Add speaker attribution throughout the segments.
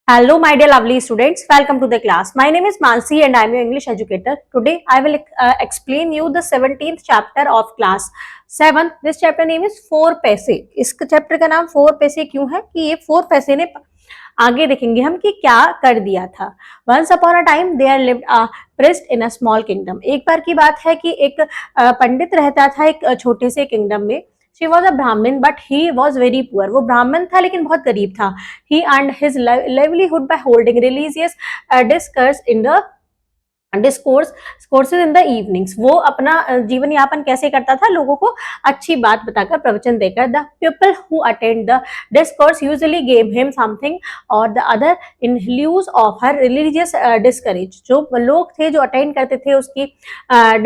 Speaker 1: Hello, my dear lovely students. Welcome to the class. My name is Mansi and I am your English educator. Today, I will explain you the 17th chapter of class 7. This chapter name is 4 पैसे. इस chapter का नाम 4 पैसे क्यों है कि ये 4 पैसे ने आगे देखेंगे हम कि क्या कर दिया था. Once upon a time, there lived a priest in a small kingdom. एक बार की बात है कि एक पंडित रहता था एक छोटे से किंगडम में. She was a Brahmin, but he was very poor. वो ब्राह्मण था लेकिन बहुत गरीब था. He earned his livelihood by holding religious discourses in the evenings. वो अपना जीवन यापन कैसे करता था? लोगों को अच्छी बात बताकर, प्रवचन देकर. The people who attend the discourse usually gave him something or the other in lieu of her religious discourage. जो लोग थे जो अटेंड करते थे उसकी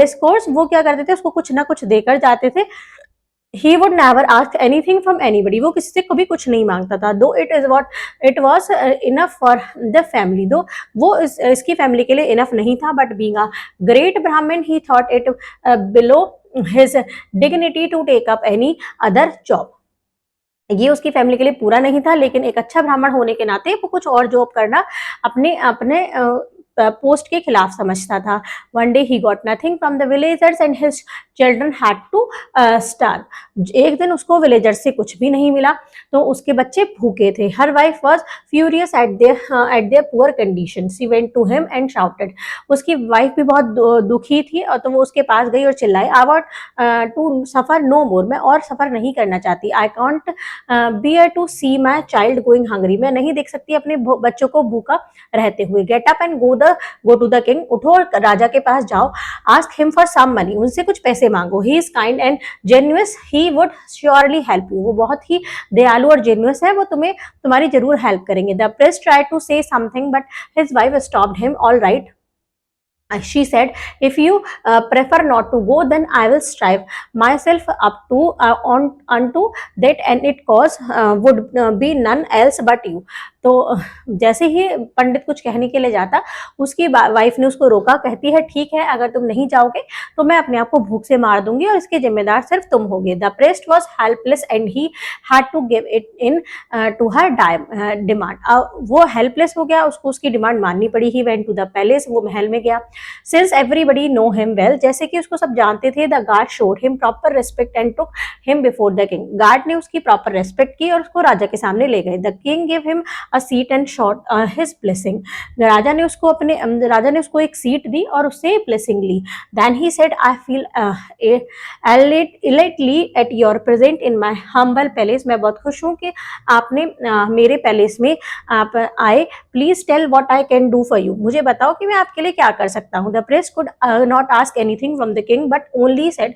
Speaker 1: डिस्कोर्स, वो क्या करते थे? उसको कुछ ना कुछ देकर जाते थे. He would never ask anything from anybody. वो किसी से कभी कुछ नहीं मांगता था. Though it was enough for the family. Though वो इसकी फैमिली के लिए enough नहीं था. But being a great Brahmin, he thought it below his dignity to take up any other job. ये उसकी फैमिली के लिए पूरा नहीं था, लेकिन एक अच्छा ब्राह्मण होने के नाते वो कुछ और जॉब करना अपने अपने पोस्ट के खिलाफ समझता था. One day he got nothing from the villagers and his children had to starve. एक दिन उसको विलेजर्स से कुछ भी नहीं मिला तो उसके बच्चे भूखे थे. Her wife was furious at their poor condition. She went to him and shouted. उसकी वाइफ भी बहुत दुखी थी और तो वो उसके पास गई और चिल्लाई, I want to suffer no more. मैं और सफर नहीं करना चाहती. I can't bear to see my child going hungry. मैं नहीं देख सकती अपने बच्चों को भूखा रहते हुए. Get up and go to the king. उठो और राजा के पास जाओ. Ask him for some money. उनसे कुछ पैसे मांगो. He is kind and generous. He would surely help you. वो बहुत ही दयालु और जेन्युइस है. वो तुम्हें तुम्हारी जरूर हेल्प करेंगे. The priest tried to say something but his wife stopped him. All right, she said, if you prefer not to go, then I will strive myself up to unto that, and it cause would be none else but you. तो जैसे ही पंडित कुछ कहने के लिए जाता, उसकी wife ने उसको रोका. कहती है, ठीक है, अगर तुम नहीं जाओगे तो मैं अपने आप को भूख से मार दूंगी और इसके जिम्मेदार सिर्फ तुम होगे. The priest was helpless and he had to give it in to her demand. वो हेल्पलेस हो गया, उसको उसकी डिमांड माननी पड़ी. He went to the palace. वो महल में गया. Since everybody know him well, जैसे कि उसको सब जानते थे, the guard showed him proper respect and took him before the king. Guard ने उसकी proper respect की और उसको राजा के सामने ले गए. The king gave him a seat and shot his blessing. राजा ने उसको एक सीट दी और उससे blessing Lee. Then he said, I feel elatedly at your present in my humble palace. मैं बहुत खुश हूँ कि आपने मेरे पैलेस में आप आए. Please tell what I can do for you. मुझे बताओ कि मैं आपके लिए क्या कर सकता हूँ. The priest could not ask anything from the king, but only said,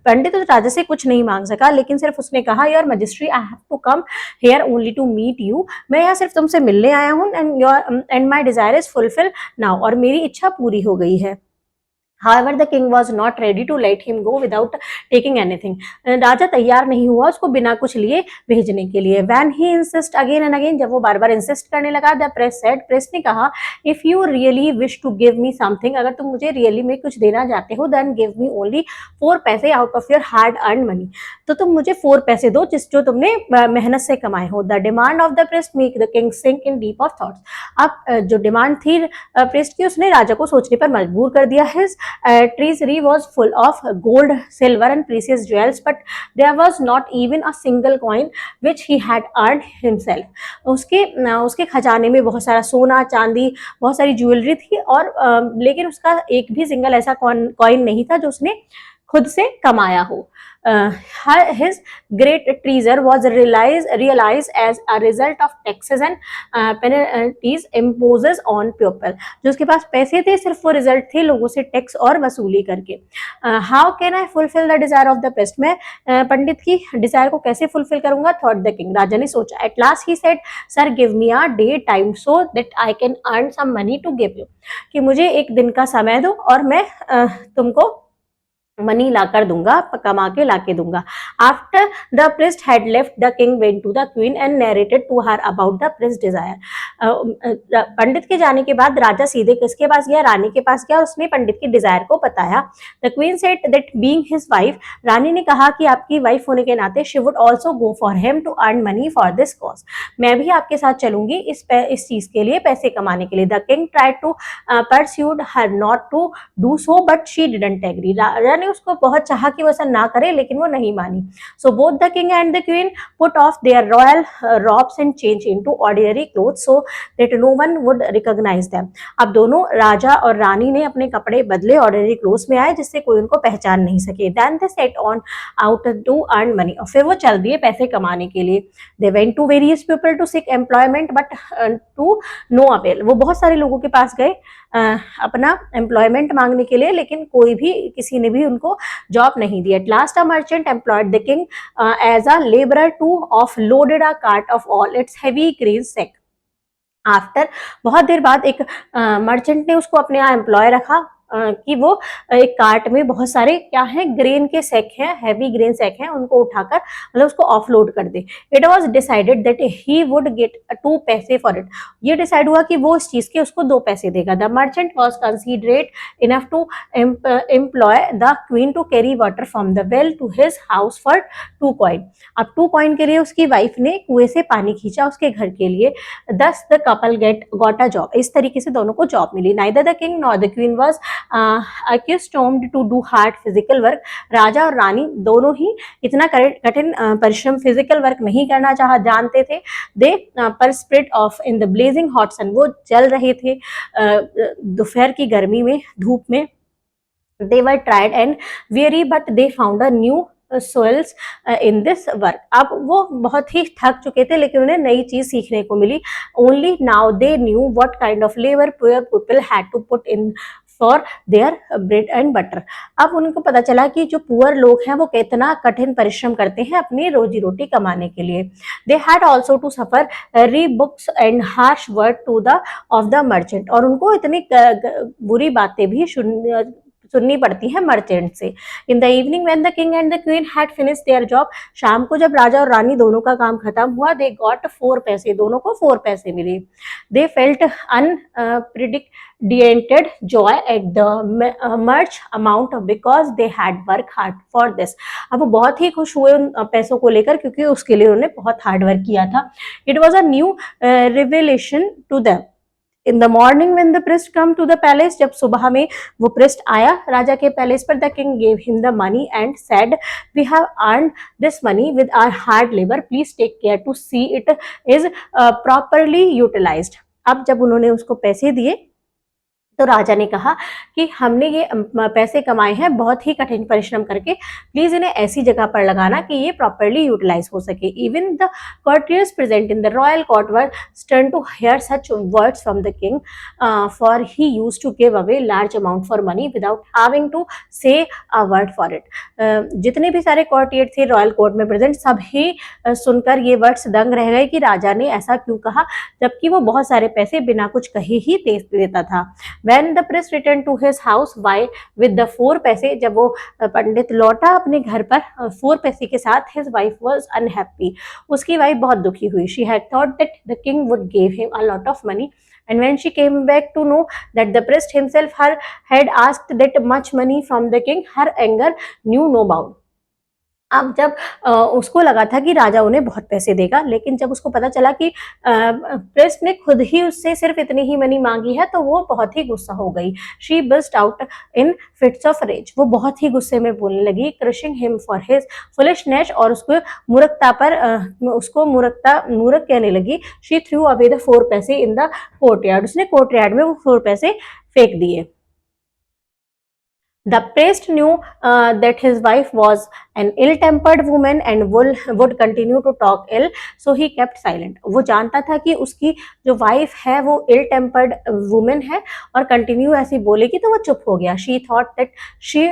Speaker 1: पंडित उस राजा से कुछ नहीं मांग सका, लेकिन सिर्फ उसने कहा, Your Majesty, I have to come here only to meet you. मैं यहाँ सिर्फ तुमसे मिलने आया हूँ. And my desire is fulfilled now. और मेरी इच्छा पूरी हो गई है. However, the king was not ready to let him go without taking anything. राजा तैयार नहीं हुआ उसको बिना कुछ लिए भेजने के लिए. When he insist again and again, जब वो बार बार इंसिस्ट करने लगा, the priest said, प्रेस्ट ने कहा, if you really wish to give me something, अगर तुम मुझे रियली में कुछ देना चाहते हो, then give me only 4 पैसे out of your hard earned money. तो तुम मुझे 4 पैसे दो जो तुमने मेहनत से कमाए हो. The demand of the priest make the king sink in deep of thoughts. अब जो डिमांड थी प्रेस्ट की, उसने राजा को सोचने पर मजबूर कर दिया. His treasury was full of gold, silver and precious jewels, but there was not even a single coin which he had earned himself. उसके खजाने में बहुत सारा सोना, चांदी, बहुत सारी ज्वेलरी थी और लेकिन उसका एक भी सिंगल ऐसा कॉइन नहीं था जो उसने खुद से कमाया हो. His great treasure was realized as a result of taxes and penalties imposed on people. जो उसके पास पैसे थे सिर्फ वो रिजल्ट थे लोगों से टैक्स और वसूली करके. How can I fulfill the desire of the priest? मैं पंडित की डिजायर को कैसे फुलफिल करूंगा? Thought the king. राजा ने सोचा. At last he said, Sir, give me a day time so that I can earn some money to give you. कि मुझे एक दिन का समय दो और मैं तुमको मनी ला कर दूंगा, कमा के ला के दूंगा. After the priest had left, the king went to the queen and narrated to her about the priest desire. पंडित के जाने के बाद राजा सीधे किसके पास गया, रानी के पास गया, उसने पंडित की डिजायर को बताया। The queen said that being his wife, रानी ने कहा कि आपकी वाइफ होने के नाते she would also go for him to earn money for this cause, मैं भी आपके साथ चलूंगी इस चीज के लिए, पैसे कमाने के लिए। The king tried to persuade her not to do so but she didn't agree, राजा ने उसको बहुत चाहा कि वो ऐसा ना करे लेकिन वो नहीं मानी। So both the king and the queen put off their royal robes and change into ordinary clothes so that no one would recognize them, अब दोनों राजा और रानी ने अपने कपड़े बदले, ऑर्डिनरी क्लोथ्स में आए जिससे कोई उनको पहचान नहीं सके। Then they set on out to earn money, और फिर वो चल दिए पैसे कमाने के लिए। They went to various people to seek employment but to no avail, वो बहुत सारे लोगों के पास गए अपना एम्प्लॉयमेंट मांगने के लिए, लेकिन कोई भी किसी ने भी उनको जॉब नहीं दी। At last a merchant employed the king as a labourer to off loaded a cart of all its heavy grain sack, after बहुत देर बाद एक मर्चेंट ने उसको अपने यहाँ एम्प्लॉय रखा कि वो एक कार्ट में बहुत सारे क्या है, ग्रेन के सैक हैं, हैवी ग्रेन सैक हैं, उनको उठाकर मतलब उसको ऑफलोड कर दे। It was decided that he would get 2 पैसे फॉर इट, ये डिसाइड हुआ कि वो इस चीज के उसको 2 पैसे देगा। The merchant was considerate enough to employ the queen to carry water from the well to his house for 2 coin, अब 2 कॉइन के लिए उसकी वाइफ ने कुएं से पानी खींचा उसके घर के लिए। Thus the couple got a job, इस तरीके से दोनों को जॉब मिली। Neither the king nor the queen was accustomed to do hard physical work, राजा और रानी दोनों ही इतना कठिन परिश्रम फिजिकल वर्क नहीं करना जानते थे। They perspired off in the blazing hot sun, वो जल रहे थे दोपहर की गर्मी में, धूप में। They were tired and weary but they found a new souls in this work, अब वो बहुत ही थक चुके थे लेकिन उन्हें नई चीज सीखने को मिली। Only now they knew what kind of labour poor people had to put in for their bread and butter, अब उनको पता चला कि जो पुअर लोग हैं वो कितना कठिन परिश्रम करते हैं अपनी रोजी रोटी कमाने के लिए। They had also to suffer rebukes and harsh word to the of the merchant, और उनको इतनी बुरी बातें भी सुननी पड़ती है मर्चेंट से। In the evening when the king and the queen had finished their job, शाम को जब राजा और रानी दोनों का काम खत्म हुआ, दे गॉट 4 पैसे, दोनों को 4 पैसे मिले। They felt unpredicted Joy at the much amount because they had work hard for this, अब वो बहुत ही खुश हुए उन पैसों को लेकर क्योंकि उसके लिए उन्होंने बहुत हार्ड वर्क किया था। It was a new revelation to them. In the morning when the priest came to the palace, जब सुबह में वो प्रिस्ट आया राजा के पैलेस पर, the king gave him the money and said we have earned this money with our hard labour, please take care to see it is properly utilised, अब जब उन्होंने उसको पैसे दिए तो राजा ने कहा कि हमने ये पैसे कमाए हैं बहुत ही कठिन परिश्रम करके, प्लीज इन्हें ऐसी जगह पर लगाना कि ये प्रॉपरली यूटिलाइज हो सके। Even the courtiers present in the royal court were stunned to hear such words from the king, for he used to give away large amount for money without having to say a word for it। जितने भी सारे courtier थे royal court में present, सब ही सुनकर ये words दंग रह गए कि राजा ने ऐसा क्यों कहा, जबकि वो बहुत सारे पैसे बिना कुछ कहे ही दे देता था। When the priest returned to his house, why with the 4 पैसे, जब वो पंडित लौटा अपने घर पर 4 पैसे के साथ, his wife was unhappy, उसकी वाइफ बहुत दुखी हुई। She had thought that the king would give him a lot of money, and when she came back to know that the priest himself had asked that much money from the king, her anger knew no bound। अब जब उसको लगा था कि राजा उन्हें बहुत पैसे देगा, लेकिन जब उसको पता चला कि प्रिस्ट ने खुद ही उससे सिर्फ इतनी ही मनी मांगी है तो वो बहुत ही गुस्सा हो गई। She burst out in fits of rage, वो बहुत ही गुस्से में बोलने लगी, crushing him for his foolishness, और उसको मूर्खता पर उसको मूर्ख कहने लगी। शी थ्रू अवे द 4 पैसे इन द कोर्टयार्ड, उसने कोर्टयार्ड में वो 4 पैसे फेंक दिए। The priest knew that his wife was an ill-tempered woman and would continue to talk ill, so he kept silent। वो जानता था कि उसकी जो वाइफ है वो ill-tempered woman है और कंटिन्यू ऐसी बोलेगी, तो वो चुप हो गया। She thought that she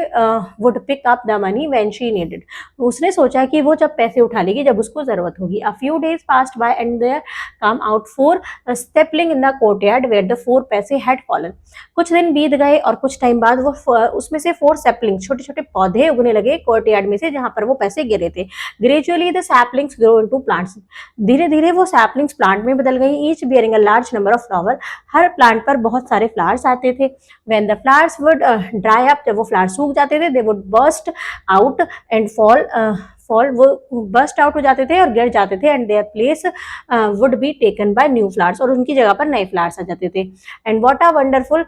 Speaker 1: would pick up the money when she needed। उसने सोचा कि वो जब पैसे उठा लेगी जब उसको जरूरत होगी। A few days passed by and there come out 4 stapling in the courtyard where the 4 पैसे had fallen। कुछ दिन बीत गए और कुछ टाइम बाद वो उसमें से 4 सैपलिंग, छोटे छोटे पौधे उगने लगे कोर्टयार्ड में से थे जहां पर वो पैसे गिरे थे। Gradually the saplings grow into plants, धीरे धीरे वो सैपलिंग्स प्लांट में बदल गई, each bearing a large number of flower, her plant पर बहुत सारे फ्लावर्स आते थे। When the flowers would dry up, जब वो फ्लावर्स सूख जाते थे, they would burst out and fall, वो बस्ट आउट हो जाते थे और गिर जाते थे, and their place would be taken by new flowers, और उनकी जगह पर नए फ्लावर्स आ जाते थे। And what a wonderful,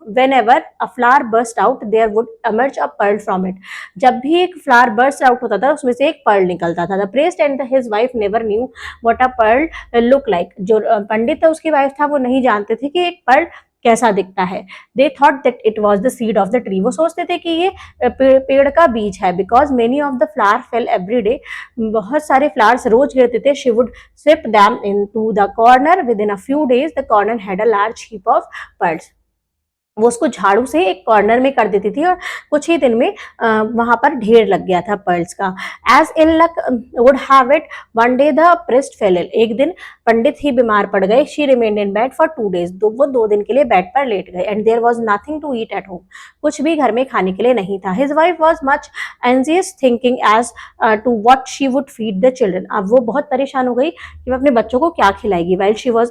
Speaker 1: whenever a flower burst out there would emerge a pearl from it, जब भी एक फ्लावर बर्स्ट आउट होता था उसमें से एक पर्ल निकलता था। The priest and his wife never knew what a pearl look like, जो पंडित था उसकी वाइफ था वो नहीं जानते थे कि एक पर्ल कैसा दिखता है। They thought that it was the seed of the tree, वो सोचते थे कि ये पेड़ का बीज है। Because many of the flower fell every day, बहुत सारे फ्लावर्स रोज गिरते थे। She would sweep them in to the corner, within a few days the corner had a large heap of pearls, वो उसको झाड़ू से एक कॉर्नर में कर देती थी और कुछ ही दिन में वहां पर ढेर लग गया था पर्ल्स का। As in luck would have it, one day the priest fell ill, एक दिन पंडित ही बीमार पड़ गए। She remained in bed for 2 days, वो 2 दिन के लिए बेड पर लेट गए। And there was nothing to eat at home, कुछ भी घर में खाने के लिए नहीं था। His wife was much anxious thinking as to what she would feed the children, अब वो बहुत परेशान हो गई कि वो अपने बच्चों को क्या खिलाएगी। While she was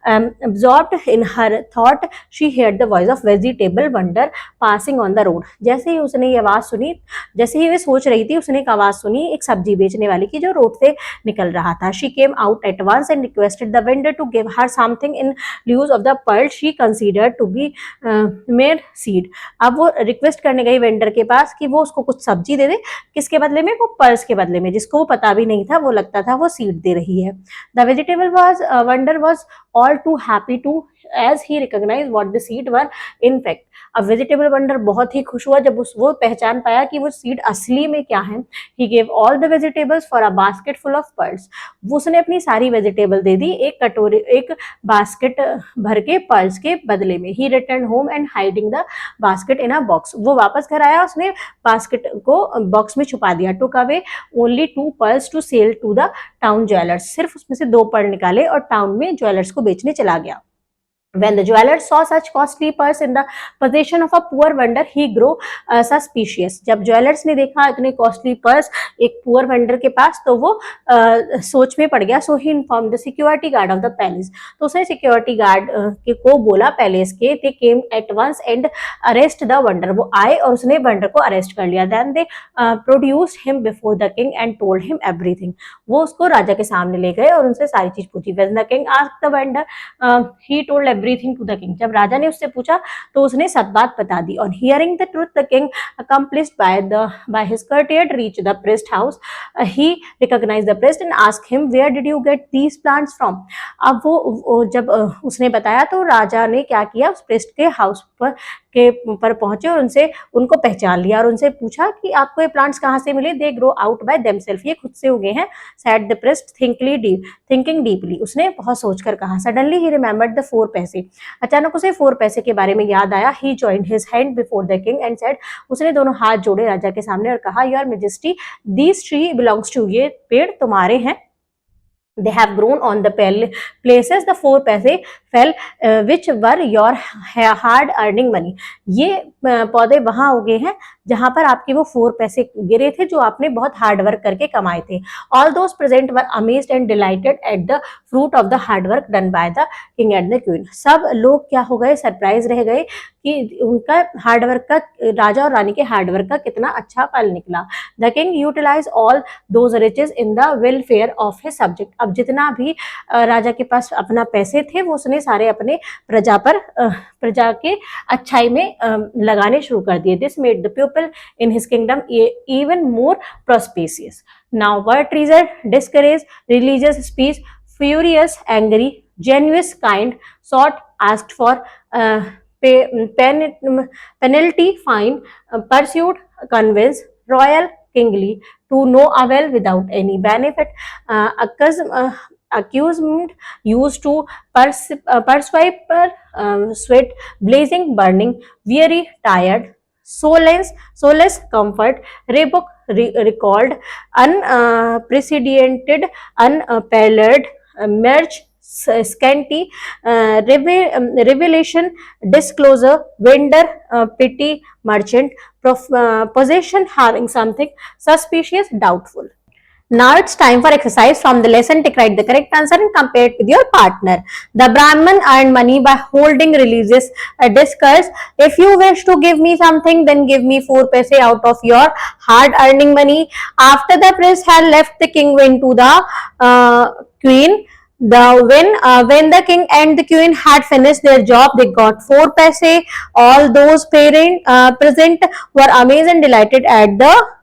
Speaker 1: absorbed in her thought, she heard the voice of vegetable vendor passing on the road, जैसे ही उसने ये आवाज सुनी, जैसे ही वे सोच रही थी, उसने एक आवाज सुनी एक सब्जी बेचने वाली की जो रोड से निकल रहा था। She came out at once and requested the vendor to give her something in lieu of the pearl she considered to be mere seed, अब वो रिक्वेस्ट करने गई वेंडर के पास कि वो उसको कुछ सब्जी दे दे, किसके बदले में, वो पर्ल्स के बदले में, जिसको वो पता भी नहीं था, वो लगता था वो सीड दे रही है। The vegetable vendor was all too happy to as he recognized what the seed were in fact, अब वेजिटेबल वंडर बहुत ही खुश हुआ जब वो पहचान पाया कि वो सीड असली में क्या है। he gave all the vegetables for a basket full of pearls, उसने अपनी सारी वेजिटेबल दे दी एक कटोरे, एक बास्केट भर के पर्ल्स के बदले में। he returned home and hiding the basket in a box, वो वापस घर आया, उसने बास्केट को बॉक्स में छुपा दिया। took away only 2 pearls to sell to the town jewelers, सिर्फ उसमें से 2 पर्ल निकाले और टाउन में ज्वेलर्स को बेचने चला गया। When the jeweler saw such costly pearls in the possession of a poor vendor, he grew suspicious, जब ज्वेलर्स ने देखा इतने कॉस्टली पर्स एक पुअर वेंडर के पास तो वो सोच में पड़ गया। So he inform the security guard of the palace, तो उसने सिक्योरिटी गार्ड को बोला पैलेस के। They came at once and arrest the vendor, वो आए और उसने वंडर को अरेस्ट कर लिया। Then they produced him before the king and told him everything, वो उसको राजा के सामने ले गए और उनसे सारी चीज पूछी। When the king asked the vendor, he told everything to the king, जब राजा ने उससे पूछा तो उसने सब बात बता दी। On hearing the truth the king accomplished by his courtier reached the priest house, he recognized the priest and asked him where did you get these plants from, अब वो जब उसने बताया तो राजा ने क्या किया, उस प्रिस्ट के हाउस पर पहुंचे और उनको पहचान लिया और उनसे पूछा कि आपको ये प्लांट्स कहाँ से मिले। They grow out by themselves, ये खुद से उगे हैं। Said the priest thinking deeply, उसने बहुत सोचकर कहा। सडनली ही रिमेंबर्ड द 4 पैसे, अचानक उसे 4 पैसे के बारे में याद आया। He joined his hand before the king and said, उसने दोनों हाथ जोड़े राजा के सामने और कहा, your majesty this tree belongs to, ये पेड़ तुम्हारे हैं। They have grown on the places the 4 पैसे fell which were your hard earning money, ये पौधे वहां उगे हैं जहां पर आपके वो 4 पैसे गिरे थे जो आपने बहुत हार्ड वर्क करके कमाए थे। All those present were amazed and delighted at the fruit of the hard work done by the king and the queen, सब लोग क्या हो गए, सरप्राइज रह गए कि उनका हार्ड वर्क का, राजा और रानी के हार्ड वर्क का कितना अच्छा फल निकला। The king utilise all those riches in the welfare of his subject, अब जितना भी राजा के पास अपना पैसे थे वो उसने सारे अपने प्रजा के अच्छाई में लगाने शुरू कर दिए। This made the people in his kingdom even more prosperous. Now were treasure discourage religious speech, furious angry generous kind sought asked for penalty fine, pursued convince royal kingly to no avail without any benefit, accused used to persuade sweat blazing burning weary tired soulless comfort rebuke recalled unprecedented unparalleled merge scanty revelation, disclosure, vendor, pity, merchant, possession, having something, suspicious, doubtful. Now it's time for exercise from the lesson. Take write the correct answer and compare it with your partner. The Brahman earned money by holding religious discourse. If you wish to give me something, then give me 4 paise out of your hard earning money. After the prince had left, the king went to the queen. When the king and the queen had finished their job, they got 4 paise. All those present were amazed and delighted at the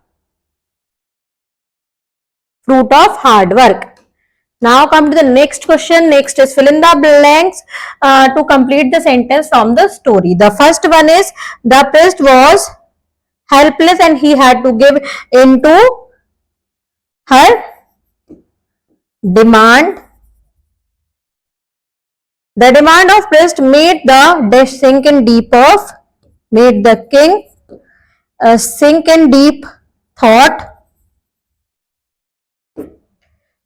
Speaker 1: fruit of hard work. Now come to the next question. Next is fill in the blanks to complete the sentence from the story. The first one is the priest was helpless and he had to give in to her demand. The demand of priest made the dish sink in deep made the king sink in deep thought.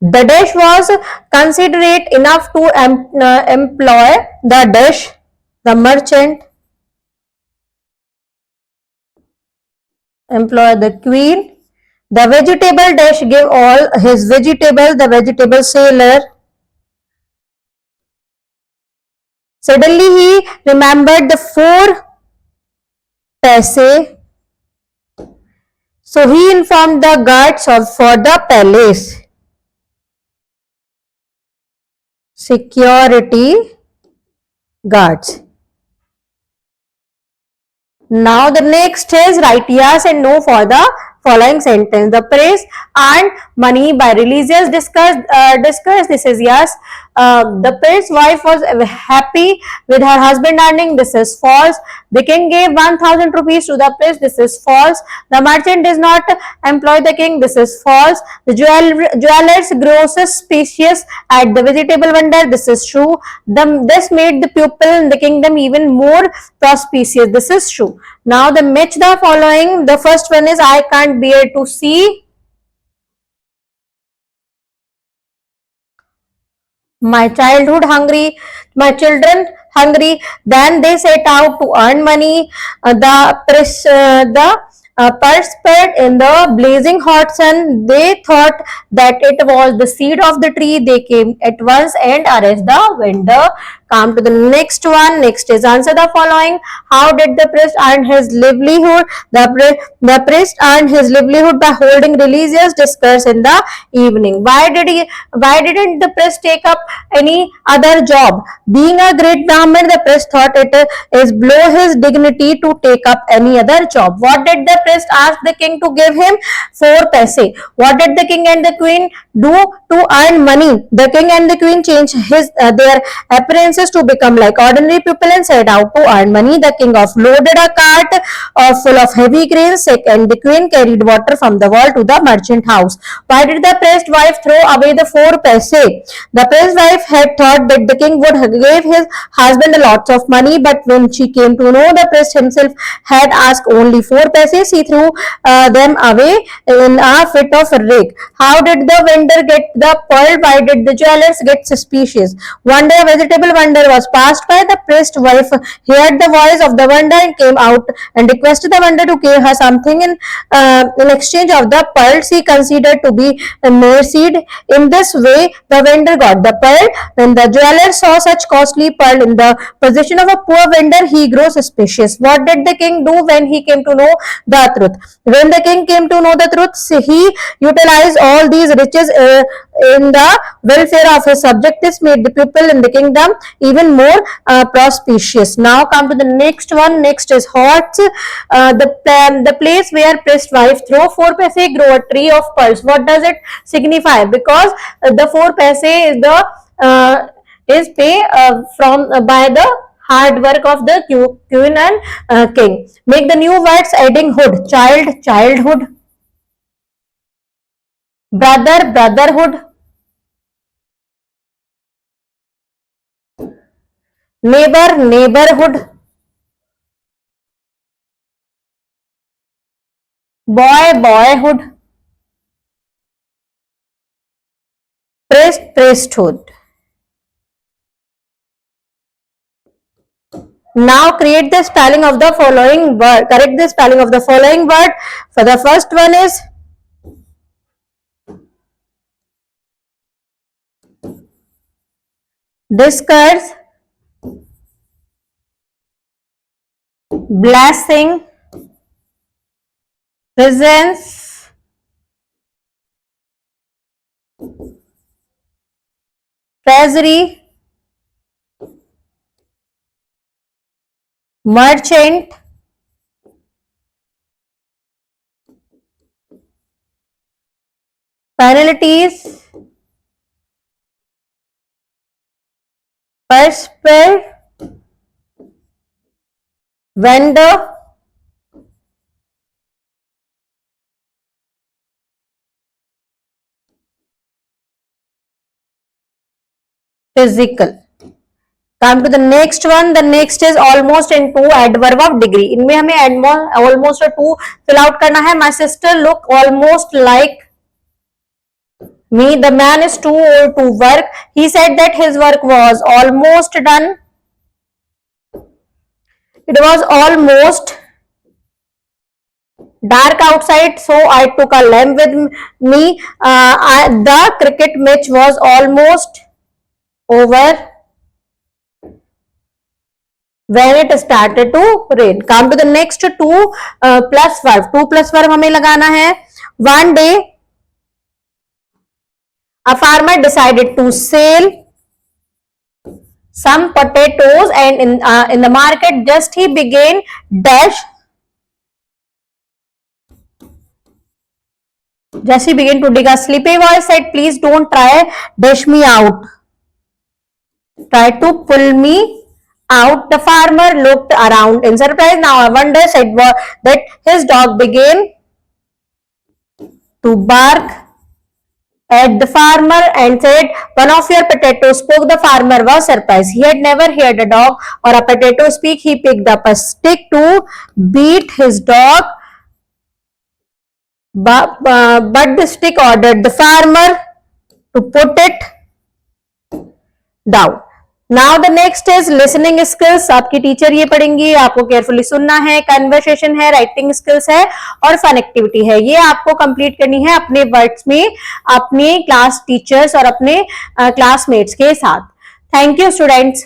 Speaker 1: The dish was considerate enough to employ the dish. The merchant employ the queen. The vegetable dish gave all his vegetable. The vegetable seller. Suddenly he remembered the 4 paise. So he informed the guards for the palace. Security guards. Now the next is write yes and no for the following sentence. The priest earned money by religious discourse. This is yes. The priest's wife was happy with her husband earning. This is false. The king gave 1000 rupees to the priest. This is false. The merchant does not employ the king. This is false. The jewelers grow suspicious at the vegetable vendor. This is true. This made the people in the kingdom even more prosperous. This is true. Now the match the following. The first one is I can't bear to see my childhood hungry, my children hungry. Then they set out to earn money. The participant in the blazing hot sun. They thought that it was the seed of the tree. They came at once and arrested the vendor. Come to the next one. Next is answer the following. How did the priest earn his livelihood? The priest earned his livelihood by holding religious discourse in the evening. Why didn't the priest take up any other job? Being a great Brahmin, the priest thought it is below his dignity to take up any other job. What did the priest ask the king to give him? 4 paise. What did the king and the queen do to earn money? The king and the queen changed their appearances to become like ordinary people and set out to earn money. The king loaded a cart full of heavy grains, and the queen carried water from the well to the merchant house. Why did the priest's wife throw away the 4 paise? The priest's wife had thought that the king would give his husband a lot of money, but when she came to know the priest himself had asked only 4 paise, she threw them away in a fit of rage. How did the vendor get the pearl? Why did the jewelers get suspicious? One day a vegetable vendor was passed by. The priest's wife heard the voice of the vendor and came out and requested the vendor to give her something in exchange of the pearl she considered to be a mere seed. In this way, the vendor got the pearl. When the jeweler saw such costly pearl in the possession of a poor vendor, he grew suspicious. What did the king do when he came to know the truth? When the king came to know the truth, he utilized all these riches in the welfare of his subjects. This made the people in the kingdom even more prosperous. Now come to the next one. Next is hot. The place where priest's wife throw 4 paise grow a tree of pearls. What does it signify? Because the 4 paise is the is pay from by the hard work of the queen and king. Make the new words adding hood. Child, childhood. Brother, brotherhood. Neighbor, neighborhood. Boy, boyhood. Priest, priesthood. Now create the spelling of the following word. Correct the spelling of the following word. For the first one is discourse, blessing, presence, treasury, merchant, penalties, perspire, vendor, physical. Come to the next one. The next is almost into adverb of degree. इनमें हमें almost to fill out करना है. My sister look almost like me. The man is too old to work. He said that his work was almost done. It was almost dark outside, so I took a lamp with me. The cricket match was almost over when it started to rain. Come to the next two plus verb. 2 plus verb हमें लगाना है. One day a farmer decided to sell some potatoes, and in the market just he began dash. Just he began to dig. A sleepy voice said, "Please don't try dash me out. Try to pull me out." The farmer looked around in surprise. Now I wonder, said that his dog began to bark at the farmer and said, "One of your potatoes spoke." The farmer was surprised. He had never heard a dog or a potato speak. He picked up a stick to beat his dog, but the stick ordered the farmer to put it down. Now the next is listening skills. आपकी teacher ये पढ़ेंगी, आपको carefully सुनना है. Conversation है, writing skills है और fun activity है. ये आपको कंप्लीट करनी है अपने वर्ड्स में, अपने क्लास टीचर्स और अपने क्लासमेट्स के साथ. Thank you students.